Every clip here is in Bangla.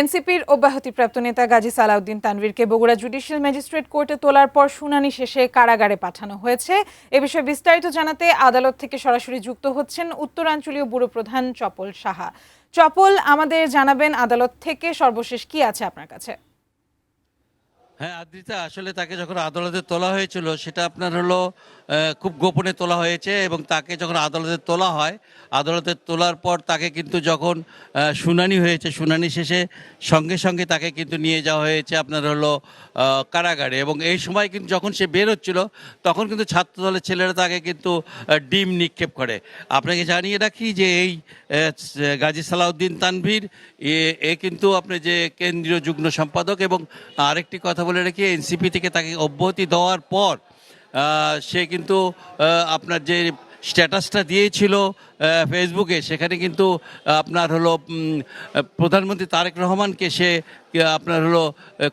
এনসিপির অব্যাহতিপ্রাপ্ত নেতা গাজী সালাউদ্দিন তানভীরকে বগুড়া জুডিশিয়াল ম্যাজিস্ট্রেট কোর্টে তোলার পর শুনানি শেষে কারাগারে পাঠানো হয়েছে। এ বিষয়ে বিস্তারিত জানাতে আদালত থেকে সরাসরি যুক্ত হচ্ছেন উত্তরাঞ্চলীয় ব্যুরো প্রধান চপল সাহা। চপল, আমাদের জানাবেন আদালত থেকে সর্বশেষ কি আছে আপনার কাছে? হ্যাঁ আদ্রিতা, আসলে তাকে যখন আদালতে তোলা হয়েছিল সেটা আপনার হলো খুব গোপনে তোলা হয়েছে, এবং তাকে যখন আদালতে তোলা হয়, আদালতে তোলার পর তাকে কিন্তু যখন শুনানি হয়েছে, শুনানি শেষে সঙ্গে সঙ্গে তাকে কিন্তু নিয়ে যাওয়া হয়েছে আপনার হলো কারাগারে। এবং এই সময় কিন্তু যখন সে বের হচ্ছিল তখন কিন্তু ছাত্রদলের ছেলেরা তাকে কিন্তু ডিম নিক্ষেপ করে। আপনাকে জানিয়ে রাখি যে এই গাজী সালাউদ্দিন তানভীর এ কিন্তু আপনি যে কেন্দ্রীয় যুগ্ম সম্পাদক, এবং আরেকটি কথা বলে রাখি, এনসিপি থেকে তাকে অব্যাহতি দেওয়ার পর সে কিন্তু আপনার যে স্ট্যাটাসটা দিয়েছিল ফেসবুকে, সেখানে কিন্তু আপনার হলো প্রধানমন্ত্রী তারেক রহমানকে সে আপনার হলো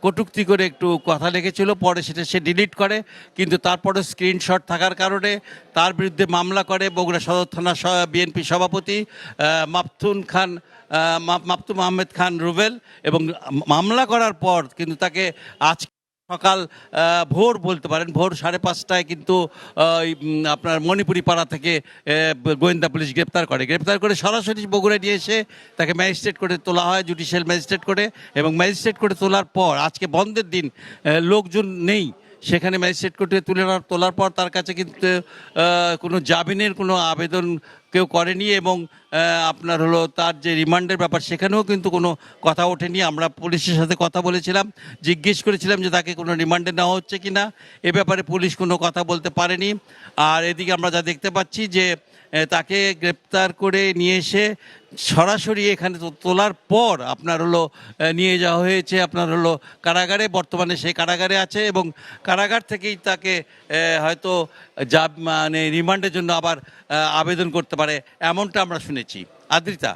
কটূক্তি করে একটু কথা লিখেছিল, পরে সেটা সে ডিলিট করে। কিন্তু তারপরে স্ক্রিনশট থাকার কারণে তার বিরুদ্ধে মামলা করে বগুড়া সদর থানা বিএনপি সভাপতি মাপতুম আহমেদ খান রুবেল। এবং মামলা করার পর কিন্তু তাকে আজ সকাল ভোর বলতে পারেন, ভোর 5:30টায় কিন্তু আপনার মণিপুরি পাড়া থেকে গোয়েন্দা পুলিশ গ্রেপ্তার করে সরাসরি বগুড়ায় নিয়ে এসে তাকে ম্যাজিস্ট্রেট কোর্টে তোলা হয়, জুডিশিয়াল ম্যাজিস্ট্রেট কোর্টে। এবং ম্যাজিস্ট্রেট কোর্টে তোলার পর আজকে বন্ধের দিন, লোকজন নেই সেখানে, ম্যাজিস্ট্রেট কোর্টে তোলার পর তার কাছে কিন্তু কোনো জামিনের কোনো আবেদন কেউ করেনি। এবং আপনার হলো তার যে রিমান্ডের ব্যাপার, সেখানেও কিন্তু কোনো কথা ওঠেনি। আমরা পুলিশের সাথে কথা বলেছিলাম, জিজ্ঞেস করেছিলাম যে তাকে কোনো রিমান্ডে নেওয়া হচ্ছে কি না, এ ব্যাপারে পুলিশ কোনো কথা বলতে পারেনি। আর এদিকে আমরা যা দেখতে পাচ্ছি যে তাকে গ্রেপ্তার করে নিয়ে এসে সরাসরি এখানে তোলার পর আপনার হলো নিয়ে যাওয়া হয়েছে আপনার হলো কারাগারে। বর্তমানে সে কারাগারে আছে, এবং কারাগার থেকেই তাকে হয়তো রিমান্ডের জন্য আবার আবেদন করতে পারে, এমনটা আমরা শুনেছি। আদ্রিতা।